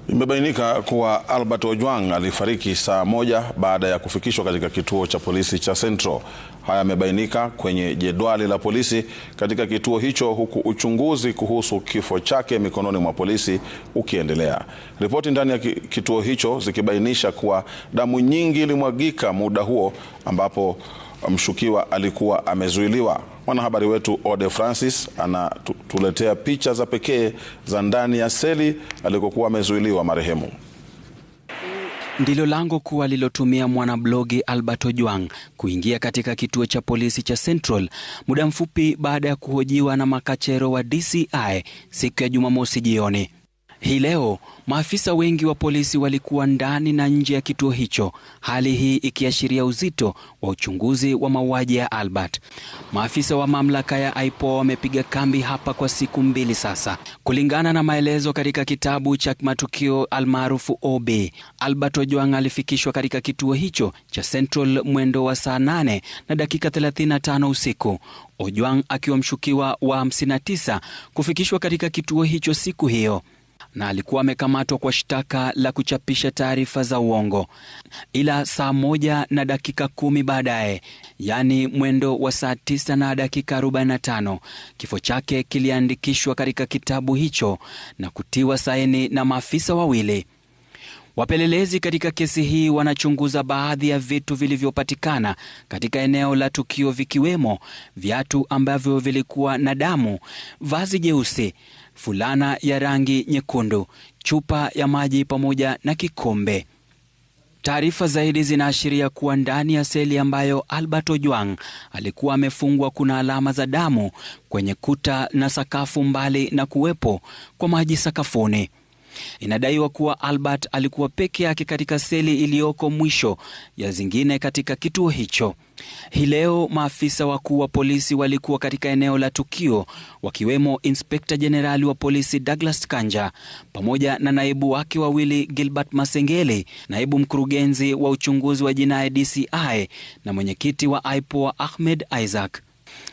Imebainika kuwa Albert Ojwang alifariki saa moja baada ya kufikishwa katika kituo cha polisi cha Central. Haya yamebainika kwenye jedwali la polisi katika kituo hicho, huku uchunguzi kuhusu kifo chake mikononi mwa polisi ukiendelea. Ripoti ndani ya kituo hicho zikibainisha kuwa damu nyingi ilimwagika muda huo ambapo mshukiwa alikuwa amezuiliwa. Mwanahabari wetu Ode Francis anatuletea picha za pekee za ndani ya seli alikokuwa amezuiliwa marehemu. Ndilo lango kuu alilotumia mwanablogi Albert Ojwang kuingia katika kituo cha polisi cha Central muda mfupi baada ya kuhojiwa na makachero wa DCI siku ya Jumamosi jioni. Hii leo maafisa wengi wa polisi walikuwa ndani na nje ya kituo hicho, hali hii ikiashiria uzito wa uchunguzi wa mauaji ya Albert. Maafisa wa mamlaka ya IPOA wamepiga kambi hapa kwa siku 2 sasa. Kulingana na maelezo katika kitabu cha matukio almaarufu OB, Albert Ojwang alifikishwa katika kituo hicho cha Central mwendo wa saa 8 na dakika 35 usiku. Ojwang akiwa mshukiwa wa 59 kufikishwa katika kituo hicho siku hiyo, na alikuwa amekamatwa kwa shtaka la kuchapisha taarifa za uongo. Ila saa 1 na dakika 10 baadaye, yani mwendo wa saa 9 na dakika 45, kifo chake kiliandikishwa katika kitabu hicho na kutiwa saini na maafisa wawili. Wapelelezi katika kesi hii wanachunguza baadhi ya vitu vilivyopatikana katika eneo la tukio, vikiwemo viatu ambavyo vilikuwa na damu, vazi jeusi, fulana ya rangi nyekundu, chupa ya maji pamoja na kikombe. Taarifa zaidi zinaashiria kuwa ndani ya seli ambayo Albert Ojwang alikuwa amefungwa kuna alama za damu kwenye kuta na sakafu, mbali na kuwepo kwa maji sakafuni. Inadaiwa kuwa Albert alikuwa peke yake katika seli iliyoko mwisho ya zingine katika kituo hicho. Hii leo maafisa wakuu wa polisi walikuwa katika eneo la tukio, wakiwemo Inspekta Jenerali wa polisi Douglas Kanja pamoja na naibu wake wawili Gilbert Masengeli, naibu mkurugenzi wa uchunguzi wa jinai DCI na mwenyekiti wa IPOA Ahmed Isaac.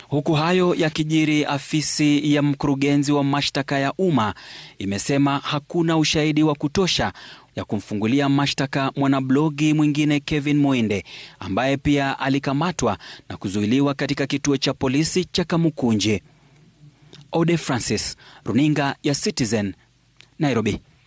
Huku hayo yakijiri, afisi ya mkurugenzi wa mashtaka ya umma imesema hakuna ushahidi wa kutosha ya kumfungulia mashtaka mwanablogi mwingine Kevin Moinde, ambaye pia alikamatwa na kuzuiliwa katika kituo cha polisi cha Kamukunji. Ode Francis, runinga ya Citizen, Nairobi.